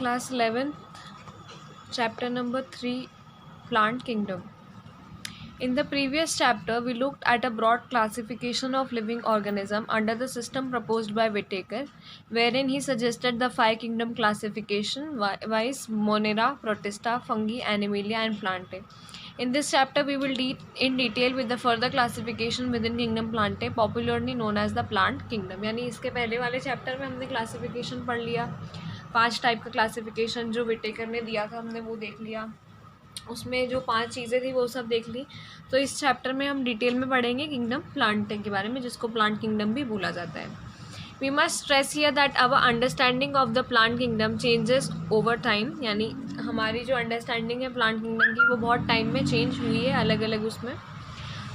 Class 11th, chapter number 3, Plant Kingdom. In the previous chapter, we looked at a broad classification of living organisms under the system proposed by Whittaker, wherein he suggested the 5 kingdom classification: vice, Monera, Protista, Fungi, Animalia, and Plantae. In this chapter, we will deal in detail with the further classification within kingdom Plantae, popularly known as the plant kingdom. यानी इसके पहले वाले chapter में हमने classification पढ़ लिया, 5 type का classification जो विटेकर ने दिया था हमने वो देख लिया, उसमें जो 5 चीज़ें थी वो सब देख ली. तो इस चैप्टर में हम डिटेल में पढ़ेंगे किंगडम प्लांटे के बारे में, जिसको प्लांट किंगडम भी बोला जाता है. We must stress here that our understanding of the plant kingdom changes over time. यानी हमारी जो अंडरस्टैंडिंग है प्लांट किंगडम की वो बहुत टाइम में चेंज हुई है, अलग अलग उसमें.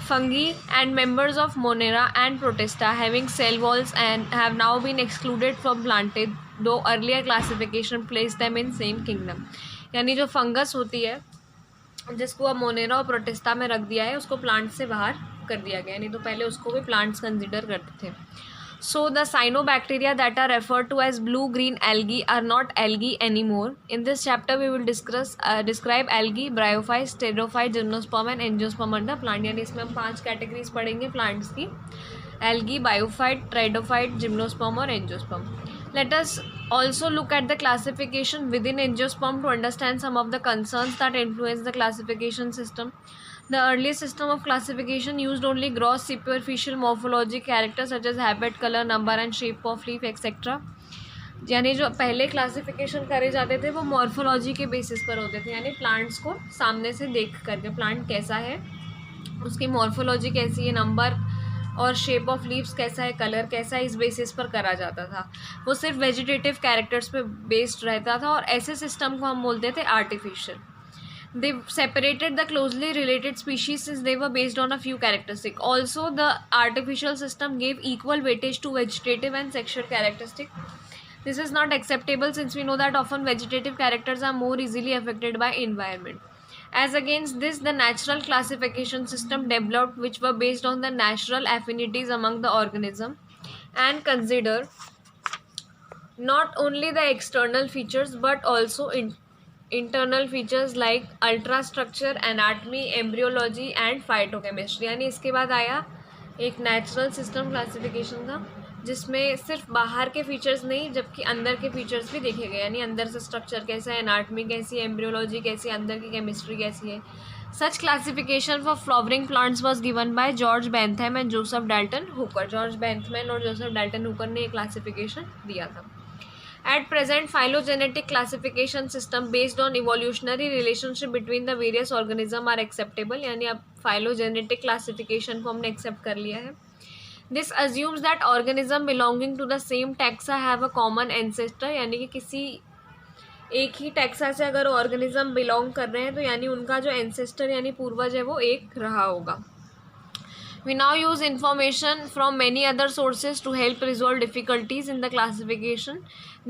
Fungi and members of Monera and Protista having cell walls and have now been excluded from Plantae, though earlier classification placed them in same kingdom. यानी जो फंगस होती है जिसको अब मोनेरा और प्रोटेस्टा में रख दिया है उसको प्लांट से बाहर कर दिया गया, नहीं तो पहले उसको भी प्लांट्स कंसिडर करते थे. So the cyanobacteria that are referred to as blue-green algae are not algae anymore. In this chapter, we will describe algae, bryophytes, pteridophytes, gymnosperm and angiosperm under plant. यानी इसमें हम 5 कैटेगरीज पढ़ेंगे plants की: algae, biophyte, pteridophyte, gymnosperm और angiosperm. Let us also look at the classification within angiosperm to understand some of the concerns that influence the classification system. The earliest system of classification used only gross superficial morphology characters such as habit, color, number and shape of leaf etc. यानी जो पहले classification करे जाते थे वो morphology के basis पर होते थे, यानी प्लांट्स को सामने से देख करके प्लांट कैसा है, उसकी मॉर्फोलॉजी कैसी है, नंबर और शेप ऑफ लीव्स कैसा है, कलर कैसा है, इस बेसिस पर करा जाता था. वो सिर्फ वेजिटेटिव कैरेक्टर्स पे बेस्ड रहता था और ऐसे सिस्टम को हम बोलते थे artificial. They separated the closely related species since they were based on a few characteristics. Also, the artificial system gave equal weightage to vegetative and sexual characteristics. This is not acceptable since we know that often vegetative characters are more easily affected by environment. As against this, the natural classification system developed, which were based on the natural affinities among the organism and consider not only the external features but also internal features like ultrastructure, anatomy, embryology and phytochemistry. यानी इसके बाद आया एक natural system classification का जिसमें सिर्फ बाहर के फीचर्स नहीं जबकि अंदर के फीचर्स भी देखे गए, यानी अंदर से स्ट्रक्चर कैसा है, एनाटमी कैसी है, एम्ब्रियोलॉजी कैसी है, अंदर की केमिस्ट्री कैसी है. Such classification for flowering plants was given by George Bentham and Joseph Dalton Hooker. George Bentham और जोसेफ डाल्टन हुकर ने ये क्लासिफिकेशन दिया था. At present, phylogenetic classification system based on evolutionary relationship between the various organisms are acceptable. यानी अब phylogenetic classification को हमने accept कर लिया है. This assumes that organism belonging to the same taxa have a common ancestor. यानी कि किसी एक ही टैक्सा से अगर ऑर्गेनिज्म बिलोंग कर रहे हैं तो यानी उनका जो एंसेस्टर यानी पूर्वज है वो एक रहा होगा. We now use information from many other sources to help resolve difficulties in the classification.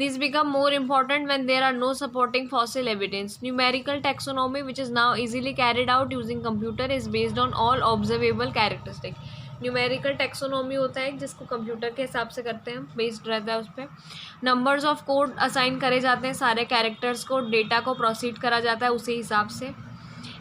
These become more important when there are no supporting fossil evidence. Numerical taxonomy, which is now easily carried out using computer, is based on all observable characteristics. Numerical taxonomy होता है जिसको computer के हिसाब से करते हैं, based रहता है उस पर. नंबर्स ऑफ कोड असाइन करे जाते हैं, सारे कैरेक्टर्स को, डेटा को प्रोसीड करा जाता है उसी हिसाब से.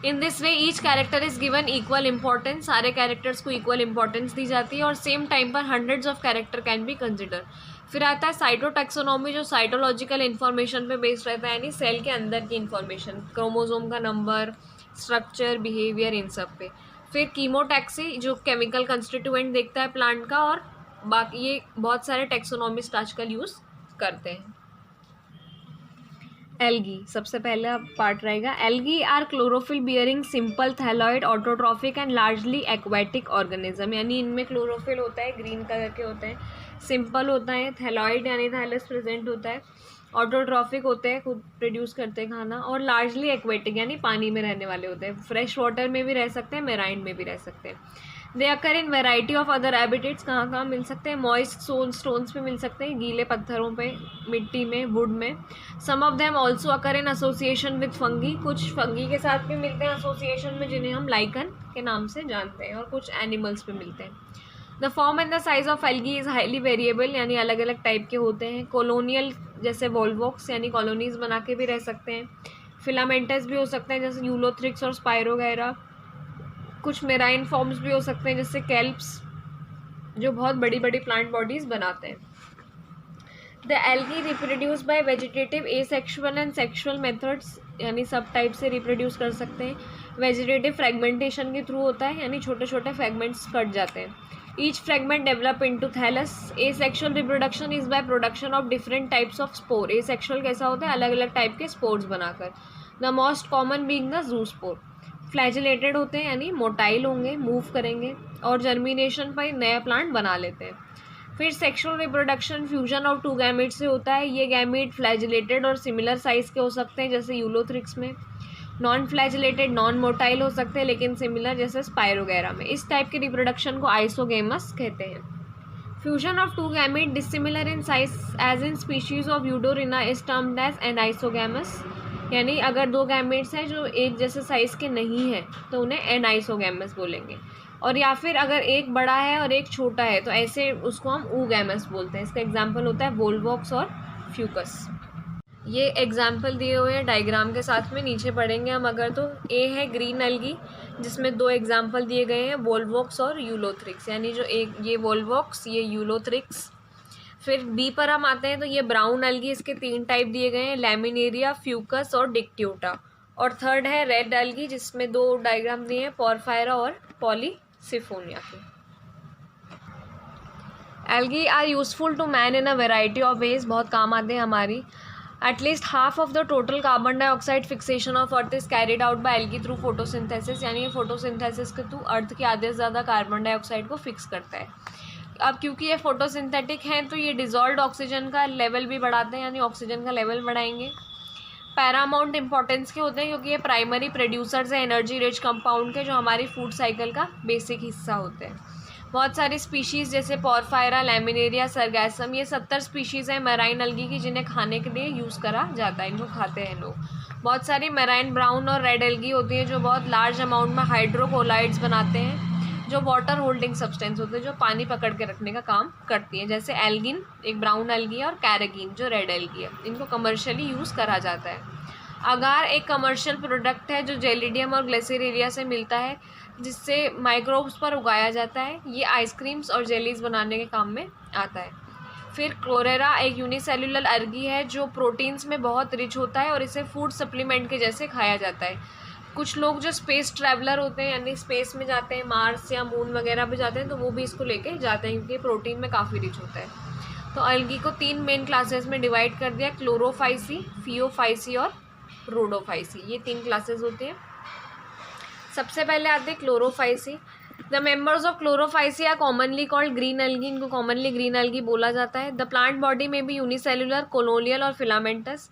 In this way each character is given equal importance. सारे कैरेक्टर्स को इक्वल इंपॉर्टेंस दी जाती है और सेम टाइम पर hundreds of character can be consider. फिर आता है साइटोटैक्सोनॉमी जो साइटोलॉजिकल इन्फॉर्मेशन पे बेस्ड रहता है, यानी सेल के अंदर की इन्फॉर्मेशन, क्रोमोसोम का नंबर, स्ट्रक्चर, बिहेवियर, इन सब पे. फिर कीमोटैक्सी जो केमिकल कंस्टिट्यूएंट देखता है प्लांट का, और बाकी ये बहुत सारे टैक्सोनॉमिस्ट आजकल यूज़ करते हैं. एल्गी सबसे पहला पार्ट रहेगा. Algae are chlorophyll bearing simple thalloid autotrophic and largely aquatic organism. यानी इनमें क्लोरोफिल होता है, ग्रीन कलर के होते हैं, सिंपल होता है, थैलॉइड यानी थैलस प्रेजेंट होता है, ऑटोट्रॉफिक होते हैं, खुद प्रोड्यूस करते हैं खाना, और लार्जली एक्वेटिक यानी पानी में रहने वाले होते हैं. फ्रेश वाटर में भी रह सकते हैं, मेराइन में भी रह सकते हैं. They occur in variety of other habitats. कहाँ कहाँ मिल सकते हैं? मॉइस्ट स्टोन्स पे मिल सकते हैं, गीले पत्थरों पे, मिट्टी में, वुड में. Some of them also occur in association with fungi. कुछ फंगी के साथ भी मिलते हैं एसोसिएशन में जिन्हें हम लाइकन के नाम से जानते हैं, और कुछ एनिमल्स पे मिलते हैं. The form and the size of algae is highly variable. यानी अलग अलग टाइप के होते हैं. कॉलोनियल जैसे वोल्वॉक्स यानी कॉलोनीज बना के भी रह सकते हैं। फिलामेंटस भी हो सकते हैं जैसे यूलोथ्रिक्स और स्पायरोगैरा। कुछ मेराइन फॉर्म्स भी हो सकते हैं जैसे कैल्प्स, जो बहुत बड़ी बड़ी प्लांट बॉडीज बनाते हैं। The algae reproduce by vegetative asexual and sexual methods, यानी सब टाइप से रिप्रोड्यूस कर सकते हैं। वेजिटेटिव फ्रेगमेंटेशन के थ्रू होता है, यानी छोटे छोटे फ्रेगमेंट्स कट जाते हैं। Each fragment develop into thallus. Asexual reproduction is by production of different types of spore. Asexual कैसा होता है, अलग अलग टाइप के स्पोर्स बनाकर। The most common being the zoospore. Flagellated होते हैं यानी मोटाइल होंगे, मूव करेंगे और जर्मिनेशन पर नया प्लांट बना लेते हैं। फिर sexual reproduction fusion of two gamete से होता है। ये गैमीट फ्लैजिलेटेड और सिमिलर साइज के हो सकते हैं जैसे यूलोथ्रिक्स में। नॉन फ्लैजिलेटेड नॉन मोटाइल हो सकते हैं लेकिन सिमिलर जैसे स्पायरोगैरा में। इस टाइप के रिप्रोडक्शन को आइसोगेमस कहते हैं। Fusion of two gamete dissimilar in size as in species of Eudorina is termed as anisogamous, यानी अगर दो गैमेट्स हैं जो एक जैसे साइज के नहीं हैं तो उन्हें एनाइसोगैमस बोलेंगे। और या फिर अगर एक बड़ा है और एक छोटा है तो ऐसे उसको हम ऊगैमस बोलते हैं। इसका एग्जाम्पल होता है वोल्वॉक्स और फ्यूकस। ये एग्जाम्पल दिए हुए हैं डायग्राम के साथ में, नीचे पढ़ेंगे हम अगर तो। ए है ग्रीन एल्गी जिसमें दो एग्जाम्पल दिए गए हैं, वोल्वॉक्स और यूलोथ्रिक्स, यानी जो एक ये वोल्वॉक्स ये यूलोथ्रिक्स। फिर बी पर हम आते हैं तो ये ब्राउन एल्गी, इसके 3 टाइप दिए गए हैं, लैमिनेरिया, फ्यूकस और डिक्ट्यूटा। और थर्ड है रेड एल्गी जिसमें 2 डायग्राम दिए हैं, पोरफायरा और पॉलीसिफोनिया के। Algae are useful to man in a variety of ways, बहुत काम आते हैं हमारी। At least half of the total carbon dioxide fixation of earth is carried out by algae through photosynthesis, यानी ये फोटोसिंथेसिस के थ्रू अर्थ के आधे से ज़्यादा कार्बन डाइऑक्साइड को फिक्स करता है। अब क्योंकि ये फोटोसिंथेटिक हैं तो ये डिजॉल्व्ड ऑक्सीजन का लेवल भी बढ़ाते हैं, यानी ऑक्सीजन का लेवल बढ़ाएंगे। पैरामाउंट इंपॉर्टेंस के होते हैं क्योंकि ये प्राइमरी प्रोड्यूसर्स हैं एनर्जी रिच कंपाउंड के, जो हमारी फूड साइकिल का बेसिक हिस्सा होते हैं। बहुत सारी स्पीशीज़ जैसे पोरफायरा, लैमिनेरिया, सरगैसम, ये 70 स्पीशीज़ हैं मैराइन एल्गी की जिन्हें खाने के लिए यूज़ करा जाता है, इनको खाते हैं लोग। बहुत सारी मैराइन ब्राउन और रेड एल्गी होती हैं जो बहुत लार्ज अमाउंट में हाइड्रोकोलाइड्स बनाते हैं, जो वाटर होल्डिंग सब्सटेंस होते हैं, जो पानी पकड़ के रखने का काम करती है, जैसे एल्गिन एक ब्राउन एल्गी है और कैरेगिन जो रेड एल्गी है। इनको कमर्शियली यूज़ करा जाता है। अगार एक कमर्शियल प्रोडक्ट है जो जेलिडियम और ग्लिसरीरिया से मिलता है, जिससे माइक्रोब्स पर उगाया जाता है। ये आइसक्रीम्स और जेलीज बनाने के काम में आता है। फिर क्लोरेरा एक यूनिसेलुलर एल्गी है जो प्रोटीन्स में बहुत रिच होता है और इसे फूड सप्लीमेंट के जैसे खाया जाता है। कुछ लोग जो स्पेस ट्रैवलर होते हैं यानी स्पेस में जाते हैं, मार्स या मून वगैरह पे जाते हैं, तो वो भी इसको लेके जाते हैं क्योंकि प्रोटीन में काफ़ी रिच होता है। तो एल्गी को 3 मेन क्लासेस में डिवाइड कर दिया, क्लोरोफाइसी, फियोफाइसी और रोडोफाइसी, ये 3 क्लासेस होते हैं। सबसे पहले आते हैं Chlorophyceae. The members of Chlorophyceae are commonly called green algae, इनको कॉमनली ग्रीन एल्गी बोला जाता है। द प्लांट बॉडी में भी यूनिसेलुलर, कोलोनियल और filamentous.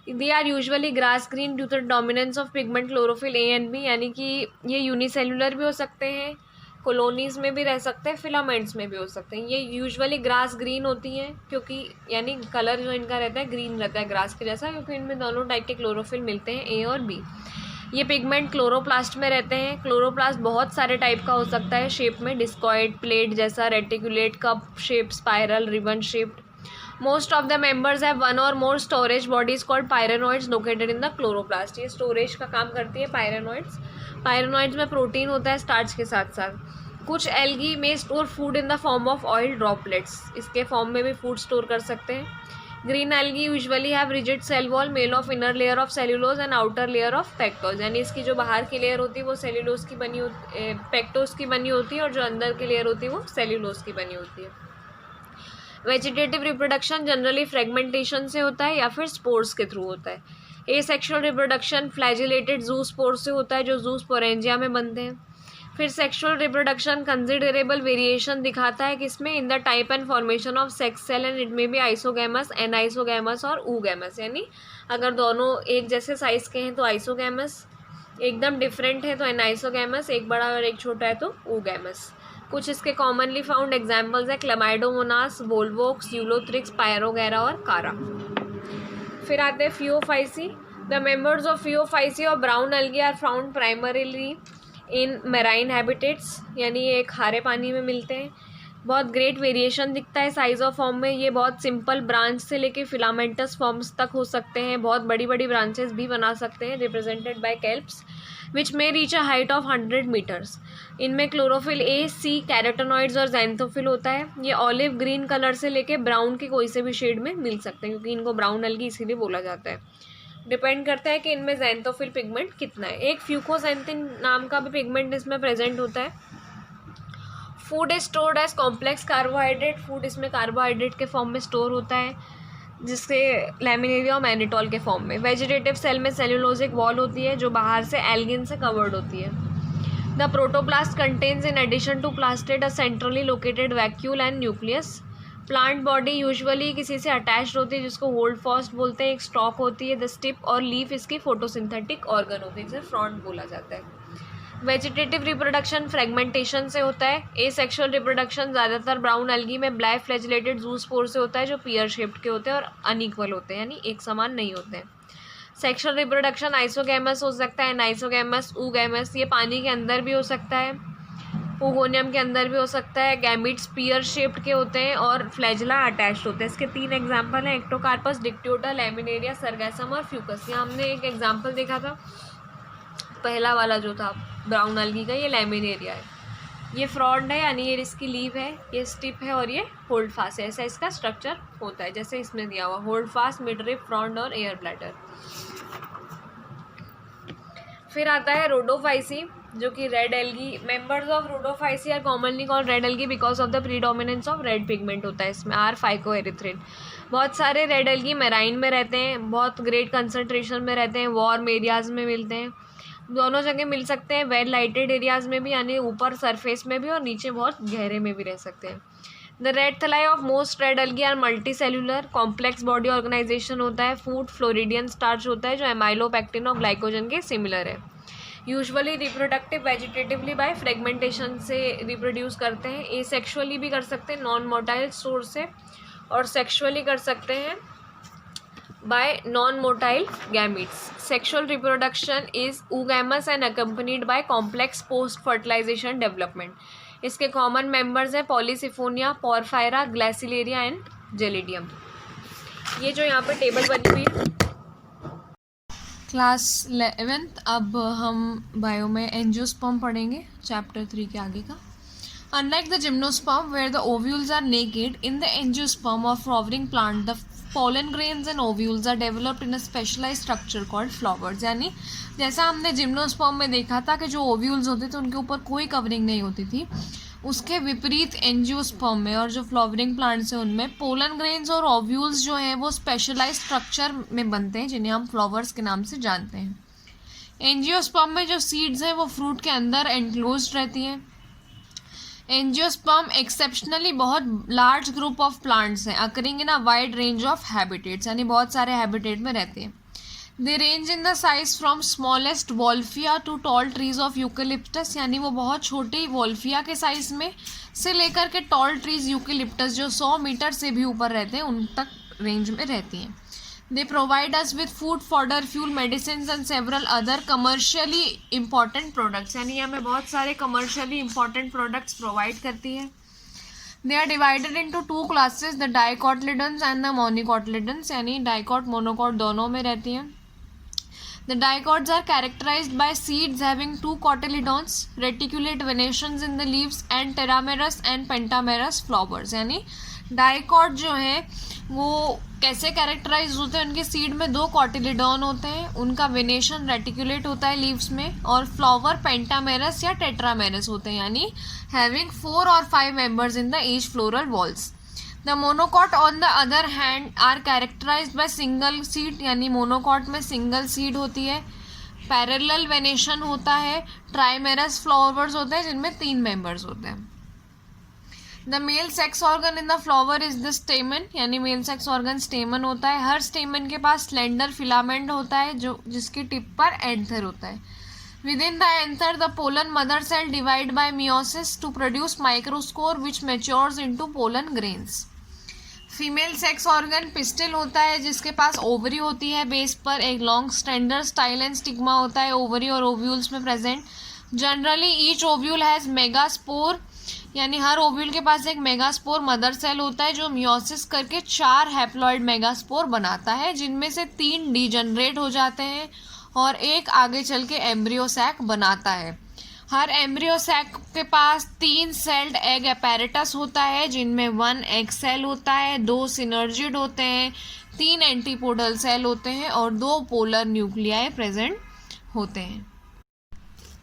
They are usually grass green due to dominance of pigment chlorophyll a and b, यानी कि ये यूनिसेलुलर भी हो सकते हैं, कॉलोनीज में भी रह सकते हैं, फिलामेंट्स में भी हो सकते हैं। ये यूजुअली ग्रास ग्रीन होती हैं क्योंकि यानी कलर जो इनका रहता है ग्रीन रहता है ग्रास के जैसा, क्योंकि इनमें दोनों टाइप के क्लोरोफिल मिलते हैं, ए और बी। ये पिगमेंट क्लोरोप्लास्ट में रहते हैं। क्लोरोप्लास्ट बहुत सारे टाइप का हो सकता है शेप में, डिस्कॉइड, प्लेट जैसा, reticulate, cup shape, spiral, ribbon shaped. Most of the members have 1 और more storage bodies called pyrenoids located in the chloroplast. ये स्टोरेज का काम करती है पायरेनोइड्स। पायरेनोइड्स में प्रोटीन होता है स्टार्च के साथ साथ। कुछ एल्गी में store food in the form of oil droplets, इसके फॉर्म में भी फूड स्टोर कर सकते हैं। Green algae usually have rigid cell wall made of inner layer of cellulose and outer layer of pectose, यानी इसकी जो बाहर की लेयर होती है वो सेल्यूलोज की बनी होती, पेक्टोज की बनी होती है, और जो अंदर की लेयर होती है वो सेल्यूलोज की बनी होती है। वेजिटेटिव रिप्रोडक्शन जनरली फ्रेगमेंटेशन से होता है या फिर स्पोर्स के थ्रू होता है। एसेक्सुअल रिप्रोडक्शन फ्लैजिलेटेड जू स्पोर्स से होता है जो जू स्पोरेंजिया में बनते हैं। फिर सेक्सुअल रिप्रोडक्शन कंसिडरेबल वेरिएशन दिखाता है किसमें, in the type and formation of sex cell and it may be isogamous, anisogamous और ऊगैमस, यानी अगर दोनों एक जैसे साइज के हैं तो आइसोगैमस, एकदम डिफरेंट है तो एनाइसोगैमस, एक बड़ा और एक छोटा है तो ऊगैमस। कुछ इसके कॉमनली फाउंड एग्जाम्पल्स है क्लेमाइडोमोनास, वोल्वोक्स, यूलोथ्रिक्स, पायरोगैरा और कारा। फिर आते हैं Phaeophyceae. The members of Phaeophyceae और brown algae are found primarily in marine habitats, यानी ये खारे पानी में मिलते हैं। बहुत ग्रेट वेरिएशन दिखता है साइज ऑफ फॉर्म में। ये बहुत सिंपल ब्रांच से लेके फिलामेंटस फॉर्म्स तक हो सकते हैं, बहुत बड़ी बड़ी ब्रांचेस भी बना सकते हैं, represented by kelps which may reach a height of 100 metres. इनमें क्लोरोफिल ए, सी, कैरोटेनॉइड्स और ज़ैंथोफिल होता है। ये ऑलिव ग्रीन कलर से लेके ब्राउन के कोई से भी शेड में मिल सकते हैं, क्योंकि इनको ब्राउन अलगी इसीलिए बोला जाता है। डिपेंड करता है कि इनमें ज़ैंथोफिल पिगमेंट कितना है। एक फ्यूकोसेंथिन नाम का भी पिगमेंट इसमें प्रेजेंट होता है। Food is stored as complex carbohydrate. Food इसमें कार्बोहाइड्रेट के फॉर्म में स्टोर होता है, जिससे लैमिनेरिया और मैनिटोल के फॉर्म में। वेजिटेटिव सेल में सेल्यूलोजिक वॉल होती है जो बाहर से एल्गिन से कवर्ड होती है। The protoplast contains in addition to plastid a centrally located vacuole and nucleus. Plant body usually किसी से अटैच्ड होती है जिसको होल्ड फास्ट बोलते हैं। एक स्टॉक होती है, द स्टिप और लीफ इसकी फोटोसिंथेटिक ऑर्गन होती है, जिसे फ्रॉन्ट बोला जाता है। वेजिटेटिव रिप्रोडक्शन फ्रेगमेंटेशन से होता है। एसेक्सुअल रिप्रोडक्शन ज़्यादातर ब्राउन एल्गी में ब्लैक फ्लैजिलेटेड ज़ूस्पोर से होता है, जो पियर शेप्ड के होते हैं और अनइक्वल होते हैं, यानी एक समान नहीं होते हैं। सेक्सुअल रिप्रोडक्शन आइसोगैमस हो सकता है, नाइसोगैमस, ऊगैमस। ये पानी के अंदर भी हो सकता है, ओगोनियम के अंदर भी हो सकता है। गैमिट्स पियर शेप्ड के होते हैं और फ्लैजिला अटैच्ड होते हैं। इसके 3 एग्जाम्पल हैं, एक्टोकार्पस, डिक्टियोटा, लैमिनेरिया, सरगैसम और फ्यूकस। यहाँ हमने एक एग्जाम्पल देखा था, पहला वाला जो था ब्राउन एल्गी का, ये लैमिनेरिया है। ये फ्रॉन्ड है, यानी ये इसकी लीव है, ये स्टिप है और ये होल्ड फास्ट है। ऐसा इसका स्ट्रक्चर होता है जैसे इसमें दिया हुआ, होल्ड फास्ट, मिडरिप, फ्रॉन्ड और एयर ब्लैडर। फिर आता है रोडोफाइसी, जो कि red algae. Members of Rhodophyceae are commonly called red algae because of the predominance of red pigment होता है इसमें, आर फाइकोएरिथ्रिन। बहुत सारे रेड एल्गी मैराइन में रहते हैं, बहुत ग्रेट कंसनट्रेशन में रहते हैं, वार्म एरियाज़ में मिलते हैं, दोनों जगह मिल सकते हैं। वेल लाइटेड एरियाज़ में भी, यानी ऊपर सरफेस में भी और नीचे बहुत गहरे में भी रह सकते हैं। The red thalli of most red algae are multicellular, complex body organization होता है। फूड फ्लोरिडियन स्टार्च होता है जो एमाइलोपेक्टिन और ग्लाइकोजन के सिमिलर है। Usually reproductive vegetatively by fragmentation से रिप्रोड्यूस करते हैं। एसेक्सुअली भी कर सकते हैं नॉन मोटाइल सोर्स से, और सेक्सुअली कर सकते हैं by non-motile gametes. Sexual reproduction is oogamous and accompanied by complex post-fertilization development. इसके कॉमन मेंबर्स हैं पॉलीसिफोनिया, पोरफायरा, ग्लैसिलेरिया एंड जेलिडियम। ये जो यहाँ पे टेबल बनी हुई है, क्लास 11th। अब हम बायो में एंजियोस्पर्म पढ़ेंगे, चैप्टर 3 के आगे का। Unlike the gymnosperm where the ovules are naked, in the angiosperm of flowering plant the pollen grains and ovules are developed in a specialized structure called flowers। यानी जैसा हमने जिम्नोस्पर्म में देखा था कि जो ओव्यूल्स होते थे उनके ऊपर कोई कवरिंग नहीं होती थी, उसके विपरीत एंजियोस्पर्म में और जो फ्लावरिंग प्लांट्स हैं उनमें पोलन ग्रेन्स और ओव्यूल्स जो हैं वो स्पेशलाइज्ड स्ट्रक्चर में बनते हैं, जिन्हें हम फ्लावर्स के नाम से जानते हैं। एंजियोस्पर्म में जो सीड्स हैं वो फ्रूट के अंदर एनक्लोज्ड रहती हैं। एंजियोस्पर्म एक्सेप्शनली बहुत लार्ज ग्रुप ऑफ प्लांट्स हैं, occurring in a wide range of habitats, यानी बहुत सारे हैबिटेट में रहते हैं। They range in the size from smallest Wolffia to tall trees of eucalyptus, यानी वो बहुत छोटी वॉल्फिया के साइज में से लेकर के टॉल ट्रीज यूकेलिप्टस जो 100 मीटर से भी ऊपर रहते हैं उन तक रेंज में रहती हैं। They provide us with food, fodder, fuel, medicines and several other commercially important products। यानी ये हमें बहुत सारे commercially important products provide करती है। They are divided into 2 classes, the dicotyledons and the monocotyledons, यानी dicot, monocot दोनों में रहती हैं। The dicots are characterized by seeds having 2 cotyledons, reticulate venations in the leaves and tetramerous and pentamerous flowers। यानी dicot जो है वो कैसे कैरेक्टराइज होते हैं, उनके सीड में 2 कॉटिलिडॉन होते हैं, उनका वेनेशन रेटिकुलेट होता है लीव्स में, और फ्लावर पेंटामेरस या टेट्रामेरस होते हैं, यानी हैविंग 4 और 5 members in the each floral whorls. The monocot on the other hand are characterized by single seed, यानी मोनोकॉट में सिंगल सीड होती है, पैरेलल वेनेशन होता है, ट्राइमेरस फ्लावर्स होते हैं जिनमें 3 मेंबर्स होते हैं। The male sex organ in the flower is the स्टेमन, यानी मेल सेक्स ऑर्गन स्टेमन होता है। हर स्टेमन के पास स्लेंडर फिलामेंट होता है जो जिसकी टिप पर एंथर होता है। Within the anther the pollen mother cell divide by meiosis to produce microspore which matures into pollen grains. Female sex organ pistil होता है जिसके पास ओवरी होती है, बेस पर एक long standard style and stigma होता है ओवरी और ओव्यूल्स में present. Generally each ovule has megaspore यानी हर ओव्यूल के पास एक मेगास्पोर मदर सेल होता है जो मियोसिस करके 4 हैप्लॉइड मेगास्पोर बनाता है, जिनमें से 3 डीजनरेट हो जाते हैं और एक आगे चल के एम्ब्रियो सैक बनाता है। हर एम्ब्रियो सैक के पास 3 सेल्ड एग अपैरेटस होता है, जिनमें 1 एग सेल होता है, 2 सिनर्जिड होते हैं, 3 एंटीपोडल सेल होते हैं और 2 पोलर न्यूक्लियाई प्रेजेंट होते हैं।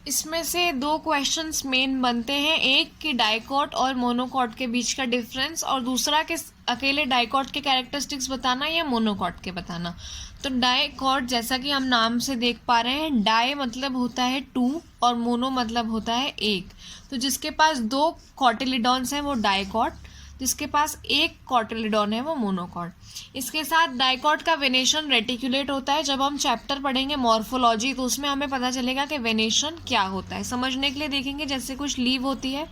इसमें से 2 क्वेश्चंस मेन बनते हैं, एक कि डाइकॉट और मोनोकॉट के बीच का डिफरेंस, और दूसरा कि अकेले डाइकॉट के कैरेक्टरिस्टिक्स बताना या मोनोकॉट के बताना। तो डाइकॉट जैसा कि हम नाम से देख पा रहे हैं, डाई मतलब होता है 2 और मोनो मतलब होता है 1। तो जिसके पास 2 कॉटिलिडॉन्स हैं वो डाइकॉट, जिसके पास एक कॉटिलिडॉन है वो मोनोकॉट। इसके साथ डाइकॉट का वेनेशन रेटिकुलेट होता है। जब हम चैप्टर पढ़ेंगे मॉर्फोलॉजी तो उसमें हमें पता चलेगा कि वेनेशन क्या होता है। समझने के लिए देखेंगे, जैसे कुछ लीव होती है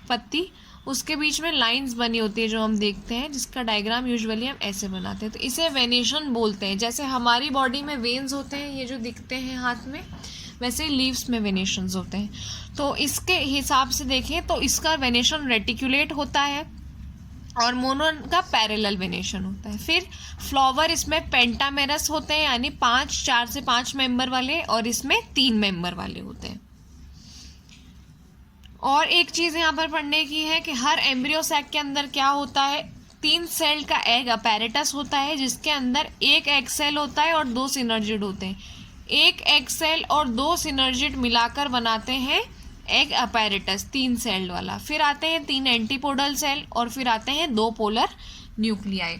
पत्ती, उसके बीच में लाइंस बनी होती है जो हम देखते हैं, जिसका डायग्राम यूजुअली हम ऐसे बनाते हैं, तो इसे वेनेशन बोलते हैं। जैसे हमारी बॉडी में वेन्स होते हैं, ये जो दिखते हैं हाथ में, वैसे ही लीव्स में वेनेशंस होते हैं। तो इसके हिसाब से देखें तो इसका वेनेशन रेटिकुलेट होता है और मोनो का पैरेलल वेनेशन होता है। फिर फ्लावर इसमें पेंटामेरस होते हैं, यानी 4 से 5 मेंबर वाले, और इसमें 3 मेंबर वाले होते हैं। और एक चीज़ यहाँ पर पढ़ने की है कि हर एम्ब्रियो सैक के अंदर क्या होता है, 3 सेल का एग अपैरेटस होता है, जिसके अंदर एक एग सेल होता है और 2 सिनर्जिड होते हैं। एक एग सेल और 2 सिनर्जिड मिलाकर बनाते हैं एग अपैरेटस 3 सेल वाला। फिर आते हैं 3 एंटीपोडल सेल और फिर आते हैं 2 polar nuclei.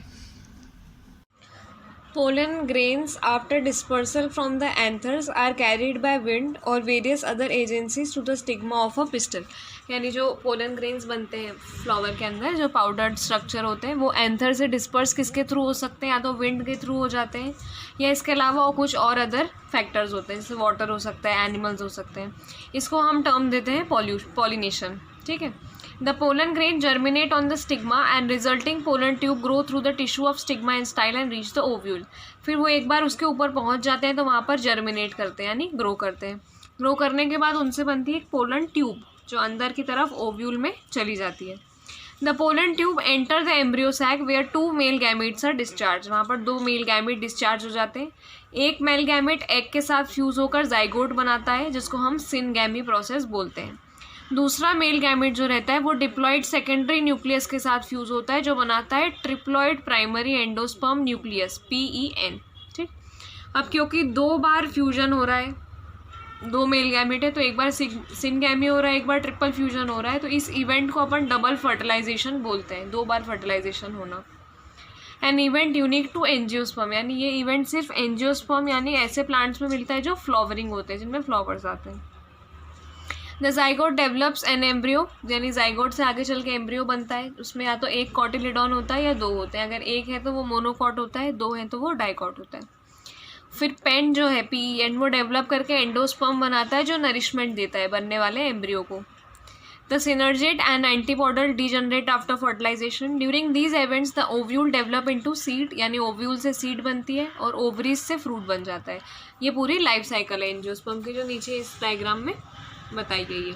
Pollen grains after dispersal from the anthers are carried by wind or various other agencies to the stigma of a pistil। यानी जो पोलन ग्रेन्स बनते हैं फ्लावर के अंदर, जो पाउडर्ड स्ट्रक्चर होते हैं, वो एंथर से डिस्पर्स किसके थ्रू हो सकते हैं, या तो विंड के थ्रू हो जाते हैं, या इसके अलावा और कुछ और अदर फैक्टर्स होते हैं, जैसे वाटर हो सकता है, एनिमल्स हो सकते हैं। इसको हम टर्म देते हैं पॉलिनेशन। ठीक है। The pollen grain germinate on the stigma and resulting pollen tube grow through the tissue of stigma and style and reach the ovule। फिर वो एक बार उसके ऊपर पहुंच जाते हैं तो वहाँ पर जर्मिनेट करते हैं, यानी ग्रो करते हैं। ग्रो करने के बाद उनसे बनती है एक पोलन ट्यूब, जो अंदर की तरफ ओव्यूल में चली जाती है। The pollen tube enter the embryo sac where 2 male gametes are discharge. वहाँ पर 2 मेल गैमेट डिस्चार्ज हो जाते हैं। एक मेल गैमेट एग के साथ फ्यूज होकर जाइगोट बनाता है, जिसको हम सिनगैमी प्रोसेस बोलते हैं। दूसरा मेल गैमेट जो रहता है वो डिप्लॉइड सेकेंडरी न्यूक्लियस के साथ फ्यूज होता है, जो बनाता है triploid primary endosperm nucleus PEN। ठीक। अब क्योंकि 2 बार फ्यूजन हो रहा है, 2 मेल गैमेट है, तो एक बार सिनगैमी हो रहा है, एक बार ट्रिपल फ्यूजन हो रहा है, तो इस इवेंट को अपन डबल फर्टिलाइजेशन बोलते हैं, 2 बार फर्टिलाइजेशन होना। An event unique to angiosperm, यानी ये इवेंट सिर्फ एंजियोस्पर्म यानी ऐसे प्लांट्स में मिलता है जो फ्लावरिंग होते हैं, जिनमें फ्लावर्स आते हैं। The zygote develops an embryo, यानी जाइगोट से आगे चल के एम्ब्रियो बनता है। उसमें या तो एक कॉटिलिडॉन होता है या 2 होते हैं। अगर एक है तो वो मोनोकॉट होता है, 2 है तो वो डाइकॉट होता है। फिर पेन जो है PEN, वो डेवलप करके एंडोस्पर्म बनाता है, जो नरिशमेंट देता है बनने वाले एम्ब्रियो को। The synergid and antipodal degenerate after fertilization. During these events the ovule develop into seed, यानी ओव्यूल से सीड बनती है और ओवरीज से फ्रूट बन जाता है। ये पूरी लाइफ साइकिल है एंजियोस्पर्म की, जो नीचे इस डायग्राम में बताई गई है।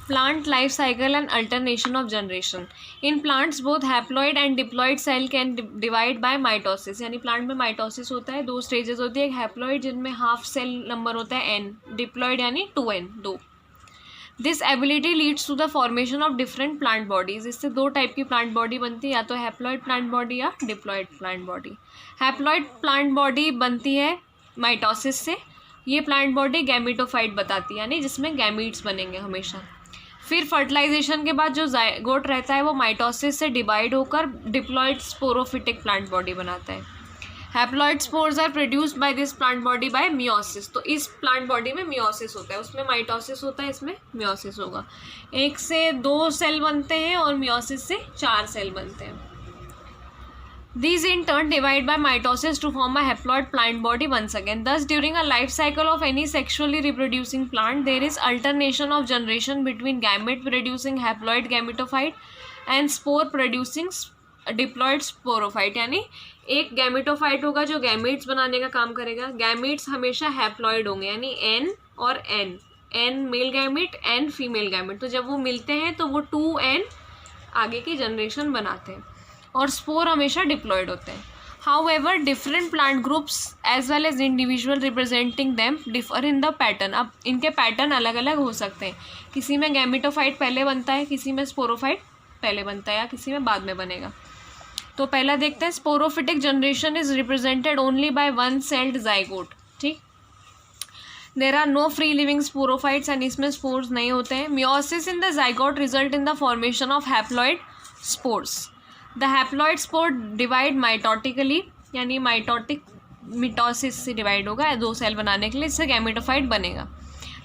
Plant life cycle and alternation of generation. In plants both haploid and diploid cell can divide by mitosis, यानी प्लांट में माइटोसिस होता है, 2 स्टेजेस होती है। एक हैप्लॉइड जिनमें हाफ सेल नंबर होता है N, डिप्लॉइड यानी 2N, 2। This ability leads to the formation of different plant bodies. इससे 2 टाइप की प्लांट बॉडी बनती है, या तो हैप्लॉइड प्लांट बॉडी या diploid plant body. Haploid plant body बनती है माइटोसिस से। ये प्लांट बॉडी गैमेटोफाइट बताती है, यानी जिसमें गैमीट्स बनेंगे हमेशा। फिर फर्टिलाइजेशन के बाद जो जाइगोट रहता है वो माइटोसिस से डिवाइड होकर डिप्लॉइड स्पोरोफिटिक प्लांट बॉडी बनाता है। Haploid spores are produced by this plant body by meiosis. तो इस प्लांट बॉडी में मियोसिस होता है, उसमें माइटोसिस होता है, इसमें मियोसिस होगा। 1 से 2 सेल बनते हैं और मियोसिस से 4 सेल बनते हैं। These in turn divide by mitosis to form a haploid plant body once again. Thus, during a life cycle of any sexually reproducing plant, there is alternation of generation between gamete-producing haploid gametophyte and spore-producing diploid sporophyte। यानी एक gametophyte होगा जो gametes बनाने का काम करेगा। Gametes हमेशा haploid होंगे, यानी N और N, N male gamete N female gamete, तो जब वो मिलते हैं तो वो 2n आगे की जनरेशन बनाते हैं और स्पोर हमेशा डिप्लॉयड होते हैं. However, different plant groups as well as individual representing them differ in the pattern. अब इनके पैटर्न अलग अलग हो सकते हैं. किसी में गैमिटोफाइट पहले बनता है, किसी में स्पोरोफाइट पहले बनता है या किसी में बाद में बनेगा. तो पहला देखते हैं. Sporophytic generation is represented only by one celled zygote. ठीक, there are no free living sporophytes and इसमें स्पोर्स नहीं होते हैं. Meiosis in the zygote result in the formation of haploid spores. The haploid spore divide mitotically, यानी mitotic mitosis से डिवाइड होगा 2 cell बनाने के लिए, इससे गैमेटोफाइट बनेगा.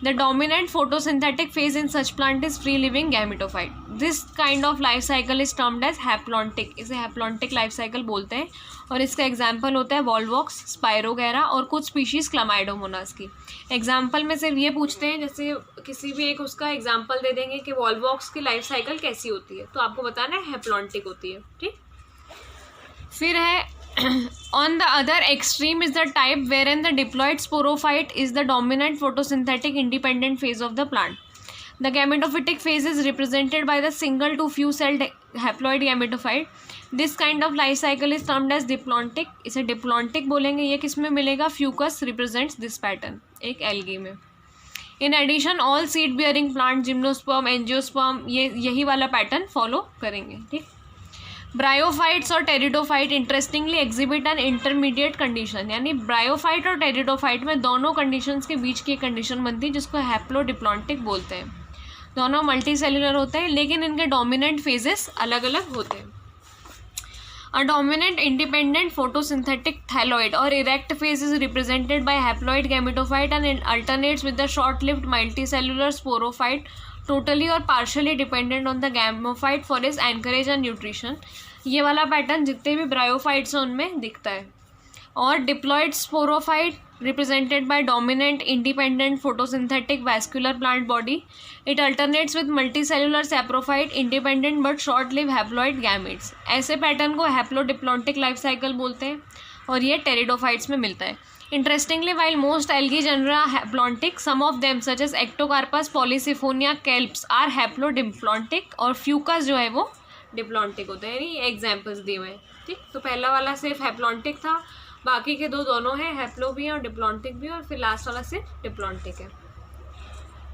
The dominant photosynthetic phase in such plant is free living gametophyte. This kind of life cycle is termed as haplontic. इसे हैप्लॉन्टिक लाइफ साइकिल बोलते हैं और इसका एग्जाम्पल होता है वॉल्वॉक्स, स्पायरोगैरा और कुछ स्पीशीज क्लामाइडोमोनास की. एग्जाम्पल में सिर्फ ये पूछते हैं, जैसे किसी भी एक उसका एग्जाम्पल दे देंगे कि वॉल्वॉक्स की लाइफ साइकिल कैसी होती है, तो आपको बताना है हैप्लॉन्टिक होती है. ठीक, फिर है on the other extreme is the type wherein the diploid sporophyte is the dominant photosynthetic independent phase of the plant. The gametophytic phase is represented by the single to few celled haploid gametophyte. This kind of life cycle is termed as diplontic. इसे diplontic बोलेंगे. ये किस में मिलेगा? Fucus represents this pattern, एक algae में. In addition, all seed bearing plant, gymnosperm, angiosperm, ये यही वाला पैटर्न फॉलो करेंगे. ठीक, ब्रायोफाइट्स और pteridophyte interestingly exhibit an intermediate condition, यानी ब्रायोफाइट और टेरिडोफाइट में दोनों कंडीशंस के बीच की कंडीशन बनती है जिसको हैप्लोडिप्लॉन्टिक बोलते हैं. दोनों मल्टी सेलुलर होते हैं लेकिन इनके डोमिनेंट फेजेस अलग अलग होते हैं. A dominant independent photosynthetic thalloid और erect phase is represented by haploid gametophyte and alternates with the short lived multicellular sporophyte totally or partially dependent on the gamophyte for its anchorage and nutrition. ये वाला pattern जितने भी bryophytes हैं उनमें दिखता है. और diploid sporophyte represented by dominant independent photosynthetic vascular plant body. It alternates with multicellular saprophyte independent but short-lived haploid gametes. ऐसे पैटर्न को हैप्लोडिप्लॉन्टिक लाइफ साइकिल बोलते हैं और ये टेरिडोफाइट्स में मिलता है. Interestingly, while most algae genera are haplontic, some of them such as Ectocarpus, Polysiphonia, Kelps are haplodiplontic और Fucus जो है वो डिप्लॉन्टिक होते हैं. यानी एग्जाम्पल्स दिए हुए हैं. ठीक, तो पहला वाला सिर्फ हैप्लॉन्टिक था, बाकी के दोनों हैं हैप्लो भी हैं और डिप्लॉन्टिक भी, और फिर लास्ट वाला सिर्फ डिप्लॉन्टिक है.